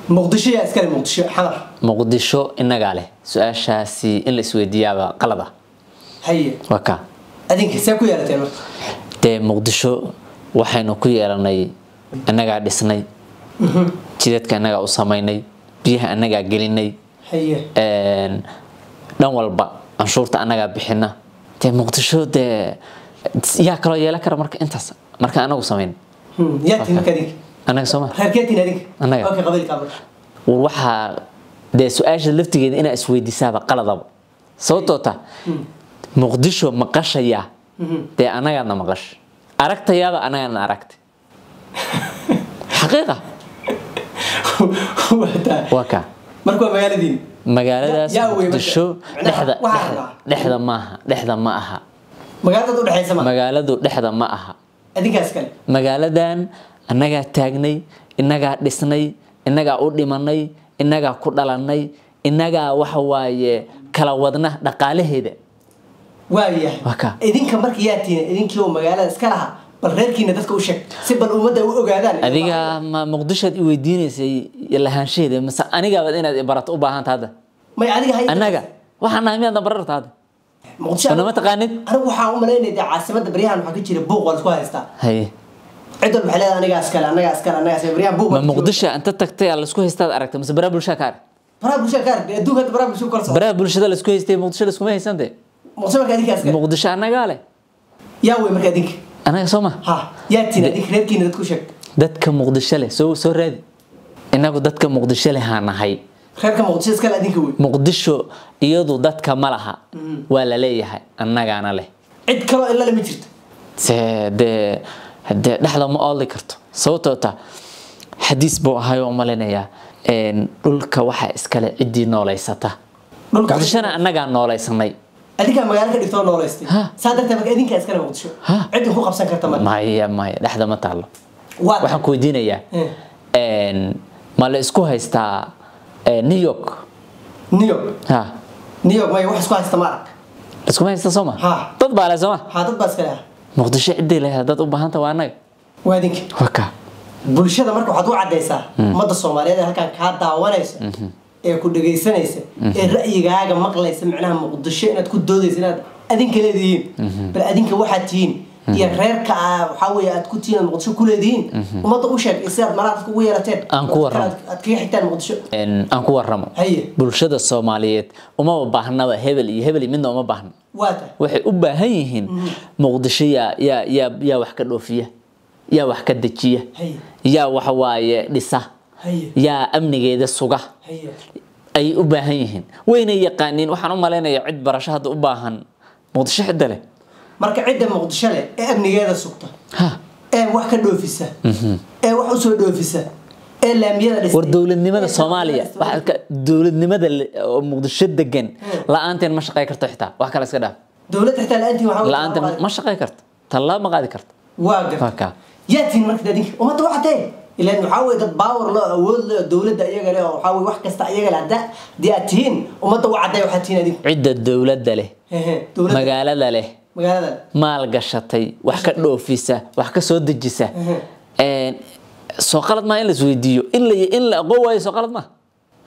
مقدشو يا اسكري مقدشو حمر مقدشو إنك عليه سؤال شاسي إلا سويديا قلبة هي وكا أدينك ساكو يا لتيمر دي مقدشو waxaynu ku yeelanay annaga dhisnay jidadka annaga u sameynay biyaha annaga gelinay dhan walba anshuurta annaga bixina te muqdisho de yaa kala yeelan kara marka intaas marka anagu sameyn yaati markadii annaga Soomaa reerkeetina adinka annaga okay qabiilka amar waxa de su'aasha laftigeeda ina isweydiisaaba qaladaba sababtoo ta muqdisho maqashaya de annaga maqash aragtayada anagana aragtay حقيقة وكا مركو مغالدين magaaladaas Muqdisho dhexda ma aha magaaladu dhexda ma aha adinkaas kale magaaladan annaga taagnay inaga dhisnay inaga u dhimanay inaga ku dhalanay inaga waxa waaye kala wadna dhaqaalaheeda waayahay idinka markii yaatiin idinkii oo magaalada iska laha bal reerkiina dadka u sheeg si bal umada u ogaadaan adiga ma Muqdisho i weydiinaysay lahaansheeda mise aniga baad inaad barato u baahan tahay may adiga hay anaga waxaan nahay bararta hada Muqdisho ma taqaanid anigu waxaan u maleynay caasimada bariyahan waxa ka jira buuq wal isku haysta hay cidda maxay leedahay aniga askala bariyahan buuq ma Muqdisho anta tagtay la isku haysta aragtay mise bara bulshada kaar adduunka bara bulshada kala soo bara bulshada la isku haystay Muqdisho la isku haysantay مقدشو marka adinka askar Muqdisho anaga leh yaa way marka adinka anaga Soomaa ha yaatina adinka reerkiina dadku sheeg dadka Muqdisho leh soo raadi inagu dadka Muqdisho leh hanahay reerka Muqdisho iska adinka way Muqdisho iyadu dadka malaha waa la leeyahay annagana leh cid kale illa lama jirto de dhaxda ma ooli karto sababtoo ta xadiis buu ahayo malinaya dhulka waxa iska leh cidii nooleysata Muqdishona annaga noolaysanay adinka magaalada ka dhigto nooleystay saadarte marka adinka iska leh Muqdisho cid ku qabsan karta maya dhaxda ma taalo waxaan ku weydiinayaa ma la isku haystaa New York ha New York may wax isku haysta mark isku haysta Soomaa dad baa la Soomaa dad baa iska leh Muqdisho cidii leh dad u baahanta waa anaga waa adinka waka bulshada marka waxaad u cadeysaa umada Soomaaliyeed halkan ka daawanayso ee ku dhageysanaysa ee ra'yigaaga maqlaysa macnaha Muqdisho inaad ku doodayso inaad adinka leedihiin bal adinka waxa tiin iyo reerka waxa weeye aad ku tiin Muqdisho ku leedihiin umada u sheeg isaad maraad ku yeerateen aan ku warramo aad ka xigtaan Muqdisho aan ku warramo bulshada Soomaaliyeed uma baahnaba hebel midna uma baahna waxay u baahan yihiin Muqdisho ya wax ka dhoofiya ya wax ka dajiya ya waxa waaye dhisa يا أمني جيد الصجح أي أباهين وين يقانين وحنا ما لنا يعد برشة هذا أباهن مقدش حد له مرك عدة مقدش له أمني جيد السقطة واحد دوفيسة واحد سو دوفيسة لم يدرس والدولة النمذج الصومالية واحد دولة النمذج مقدش الدجن لا أنت مش قايكرت تحتها واحد كلاس كده دولة تحتها لا أنت لا أنت مش قايكرت طلع ما قاعد كرت واقف يأتي مرك ده وما توعدين إلا إنه حاول تباور لا أول دولة ده يجري أو حاول واحد كسر يجري ده دي أتين وما توعد ده وحتين دي عدة دولة ده له مقالة ده له مال قشطي وحكة لوفيسة وحكة سود الجسة سوقلت ما إلا سويديو إلا قوة سوقلت ما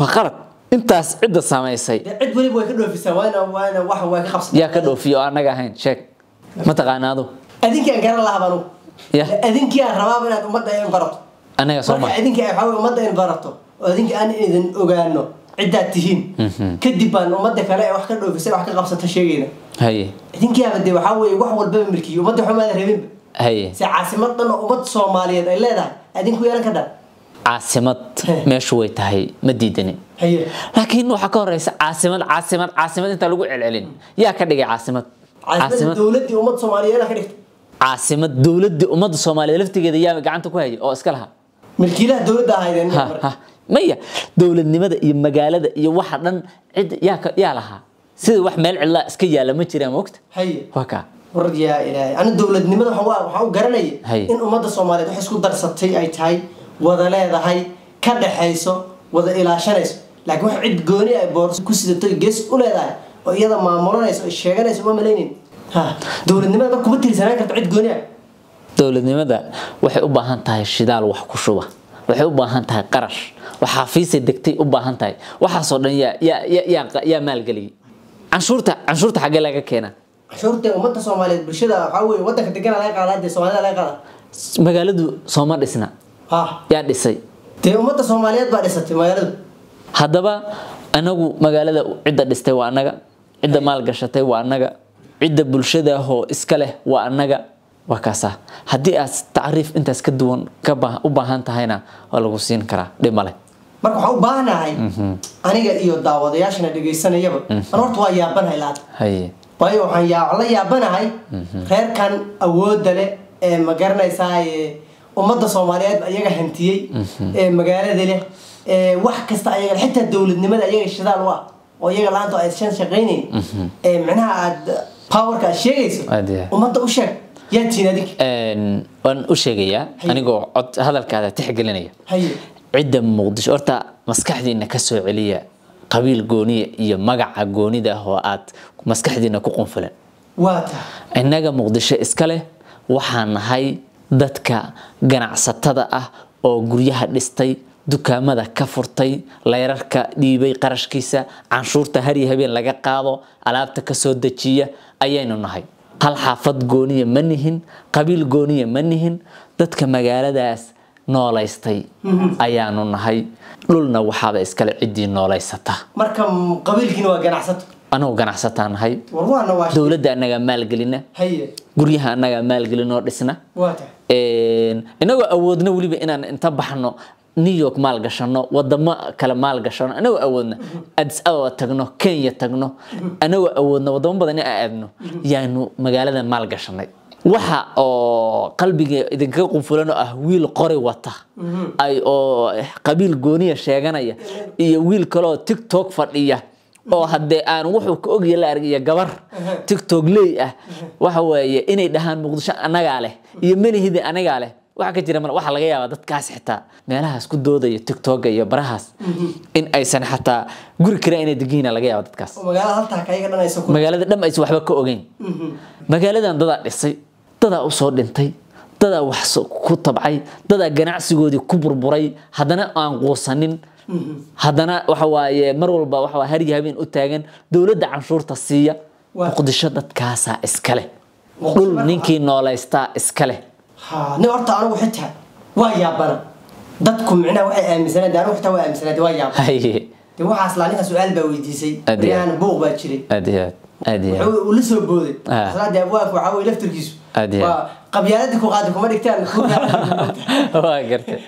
وقلت أنت عدة ساميسي عد ولي بوي كله في سوانا وانا واحد خمسة يا كله في أنا جاهين شك ما تقانا هذا أدين كان قال الله بنو أدين كان رباب أنا ومدة ينفرط أنا صوما أدين كان حاول ومدة ينفرطه وأدين كان إذن أجانو عدة تهين كدبان ومدة كلا واحد كله في سواء واحد خمسة تشيجينا هاي أدين كان بدي وحاول واحد الباب ملكي ومدة حماده رهيب هاي عاصمتنا ومدة صومالية إلا ده أدين كويان كذا عاصمة مشوي تهي مديدني هي لكن وحكى رئيس عاصمة أنت لقوا علين يا كده عاصمة دولة أمة صومالية أنا كده عاصمة دولة أمة الصومالية لفتي كده يا قعنتك وهاي أو أسكلها ملكيلها دولة ده هاي مية دولة نمدة مجالة يوحدن عد يا لها سيد واحد مال الله اسكيا لما تري وقت هي وكا ورد يا إلهي أنا دولة نمدة حوا قرني إن أمة الصومالية تحس كل درستي أي تاي وذا لا ذا هاي كده حيسو وذا إلى شرس لكن واحد عد جوني بورس كوسي تجلس ولا ذا ويا ذا ما مرنايس الشيء نايس ما ملايين ها دولة نمدة كم تري سنة كنت عد جوني دولة نمدة واحد أباهن تاي الشدال وحكشوبة waxay u baahan tahay qarash waxa fiisay degtay u baahan tahay waxa soo dhan ya maalgeliyay canshuurta xagee laga keenaa canshuurta ummadda Soomaaliyeed bulshada waxa weeye wadanka degan laga qaadaa Soomaalida laga qaadaa magaaladu Sooma dhisna yaa dhisay ummadda Soomaaliyeed baa dhisatay magaaladu haddaba anagu magaalada cidda dhistay waa anaga cidda maal gashatay waa anaga cidda bulshada oo iska leh waa anaga waa kaasa haddii aad taariif intaas ka duwan u baahan tahayna waa lagu siin karaa dhib male marka waxa u baahanahay aniga iyo daawadayaashana dhageysanayaba horta waa yaabanahay laad waayo waxaan la yaabanahay reerkan awoodda leh ee ma garanaysaa ummadda Soomaaliyeed ayaga hantiyay ee magaalada leh wax kasta ayaga xitaa dawladnimada ayaga shidaal waa oo ayaga laanta ay shaqeynayeen macnaha aad powerka sheegayso ummadda u sheeg waan u sheegayaa anigoo cod hadalkaada tixgelinaya cidda Muqdisho horta maskaxdiina ka soo celiya qabiil gooniye iyo magaca goonida oo aad maskaxdiina ku qonfulan waata inaga Muqdisho iska leh waxaan nahay dadka ganacsatada ah oo guryaha dhistay dukaamada ka furtay leerarka dhiibay qarashkiisa canshuurta har iyo habeen laga qaado alaabta ka soo dajiya ayaynu nahay hal xaafad gooniye ma nihin qabiil gooniye ma nihin dadka magaaladaas noolaystay ayaanu nahay dhulna waxaaba iskale cidii noolaysata marka qabiilkiina waa ganacsato anoo ganacsataan nahay dawladda anaga maalgelina guryaha anaga maalgelinoo dhisna inagoo awoodna waliba inaan inta baxno New York maal gashano wadamo kala maal gashano anagoo awoodna Addis Ababa tagno Kenya tagno anagoo awoodna wadamo badan aadno yaanu magaalada maal gashanay waxa oo qalbiga idinka qunfulan ah wiil qori wata ay oo qabiil gooniya sheeganaya iyo wiil kale oo TikTok fadhiya oo hadee aan wuxuu ka ogyahay la argaya gabar TikTok leey ah waxa weeye inay dhahaan Muqdisho anaga leh iyo melihidi anaga leh waxa ka jira waxa laga yaabaa dadkaas xitaa meelahaas ku doodaya TikTok iyo barahaas in aysan xataa guri kale inay degiina laga yaabaa dadkaas magaalada halta ka iga dhanayso magaalada dham aysan waxba ka ogeyn magaaladan dad dhisay dad u soo dhintay dad wax ku tabcay dad ganacsigoodii ku burburay hadana aan quusanin hadana waxa waaye mar walba waxa har iyo habeen u taagan dawladda canshuurta siiya Muqdisho dadkaasa iska leh dhul ninkii noolaysta iska leh ni horta anigu xitaa waa yaabana dadku micna waxay aaminsanayeen anigu xitaa waa aaminsanayeen waa yaabana waxaas la ninka su'aal baa weydiisay ayaan buuq baa jiray wuxuu la soo booday salaada abwaaq waxa uu laftirkiisu qabyaalada ku qaadi kuma dhigtaan waa gartay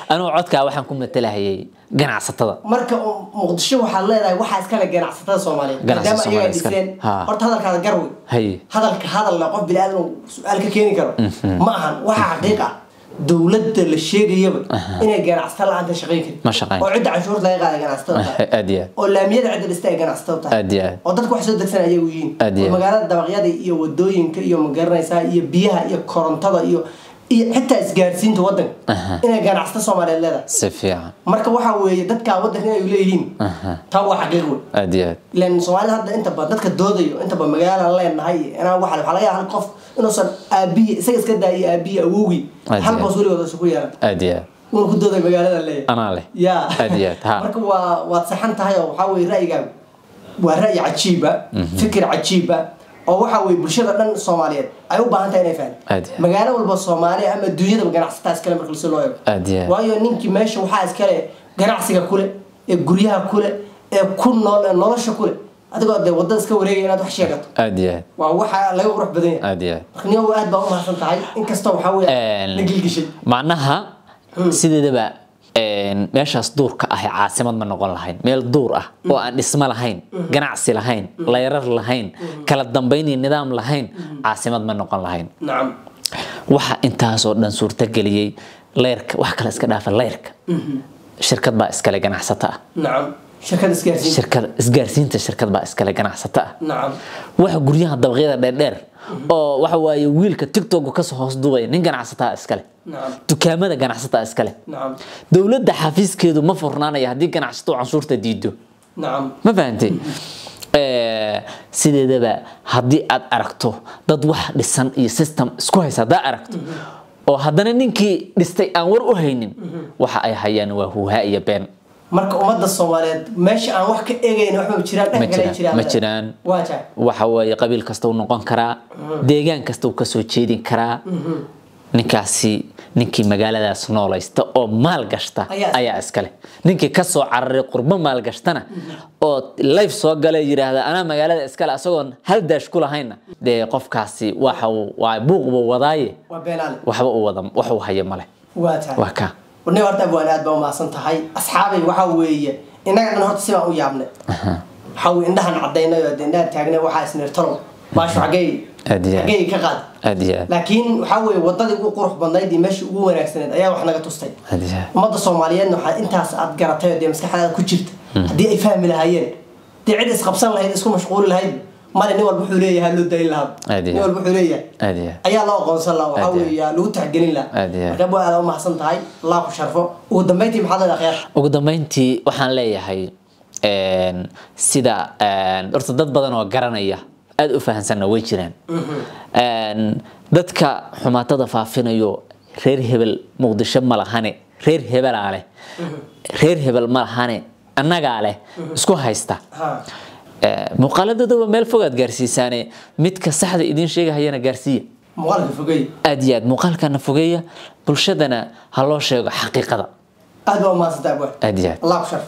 anu codka waxaan ku matalahayay ganacsatada marka Muqdisho waxa leedahay waxa iska la ganacsatada Soomaaliyeed maadaama ay dhiseen horta hadalkaada garwi hadal la qof bilaadan su'aal ka keeni karo ma ahan waxa xaqiiqa dawladda la sheegayaba inay ganacsatada laanta shaqeyn karin oo cid canshuur laga qaaday ganacsatada oo laamiyada cid dhistay ganacsatada oo dadku wax soo degsan ayagu yihiin magaalada dabaqyada iyo wadooyinka iyo magaranaysa iyo biyaha iyo korontada iyo حتى إسقارسين تودن إنه كان عصت صومالي هذا سفيا مركب واحد ويدك كودن هنا يليهين توا حقيقي أديات لأن صومالي هذا أنت بدك الدودي أنت بمجال الله إن هاي أنا واحد حلاقي هالقف إنه صار أبي سجس كده أبي أوجي هل بصوري ولا سكويا أديات ونقول دودي مجال الله أنا له يا أديات مركب وتصحنت هاي وحاول رأيك ورأي عجيبة فكر عجيبة oo waxa way bulshada dhan Soomaaliyeed ay u baahan tahay inay fahmaan magaalo walba Soomaali ama dunida ganacsatada iskale marka la soo looyo waayo ninkii meesha waxa iskale ganacsiga kule ee guryaha kule ee ku nool nolosha kule adigoo de wadada iska wareegay inaad wax sheegato waa waxa laga qurux badan yahay markii aad baa u mahadsan tahay in kasta waxa way nagilgishay macnaha sideedaba meeshaas duurka ah caasimad ma noqon lahayn meel duur ah oo aan dhismo lahayn ganacsi lahayn leerar lahayn kala dambeyn iyo nidaam lahayn caasimad ma noqon lahayn naam waxa intaas oo dhan suurta galiyay leerka wax kale iska dhaafa leerka shirkad baa iskale ganacsata ah naam shirkad isgaarsiinta shirkad baa iskale ganacsata ah naam waxa guryaha dabaqyada dheer oo waxa waaye wiilka TikTok ka soo hoos duubay nin ganacsata iskale dukaamada ganacsata iskale dawladda xafiiskeedu ma furnaanaya hadii ganacsato canshuurta diido ma fahamtay sideedaba hadii aad aragto dad wax dhisan iyo system isku haysa da aragto oo haddana ninkii dhistay aan war u haynin waxa ay hayaan waa huuhaa iyo been marka ummadda Soomaaliyeed meesha aan wax ka eegayn waxba jiraan dhex jiraan ma jiraan waxa way qabiil kasta uu noqon karaa deegaan kasta uu ka soo jeedin karaa ninkaasi ninkii magaaladaas noolaysta oo maal gashta ayaa iskale ninkii ka soo cararay qurbo maal gashtana oo live soo galay yiraahda ana magaalada iskale asagoon hal daash ku lahayna de qofkaasi waxa uu buuqba wadaaye waxba uu wada wuxuu hayo male waa ka وني ورتا بوان aad baa maasan tahay asxaabay waxa weeye inaga dhan horta si baan u yaabnay waxa indhahan cadeynayo indhaha taagnay waxa isnirtalo baashu xagay ka qaad laakiin waxa weeye wadadii ugu qurux badnayd meeshii ugu wanaagsaneed ayaa wax naga tustay ummadda Soomaaliyeed waxa intaas aad garatay oo maskaxdaada ku jirta hadii ay fahmi lahaayeen cid isqabsan lahayd isku mashquul lahayd مالي نوال بحولية هلو دايل لها نوال بحولية أيها الله قنصل الله وحاوي لو تحقلين له ربو أنا ما حسنت هاي الله بشرفه ودميتي محضر الأخير ودميتي وحان لي هاي سيدا ارتداد بدن وقرانية أدو فهن سنة ويجران دادك حماتا دفافين يو رير هبل مقدشة ملحاني رير هبل عليه رير هبل ملحاني أناق عليه اسكو هايستا مقالدة ميل فوقات جارسيساني متك صحة إدين شيء هينا جارسية مقالة فوقية أديات مقال كان فوقية بلشدنا هالله شيء حقيقة أدو ما صدق أديات الله بشرف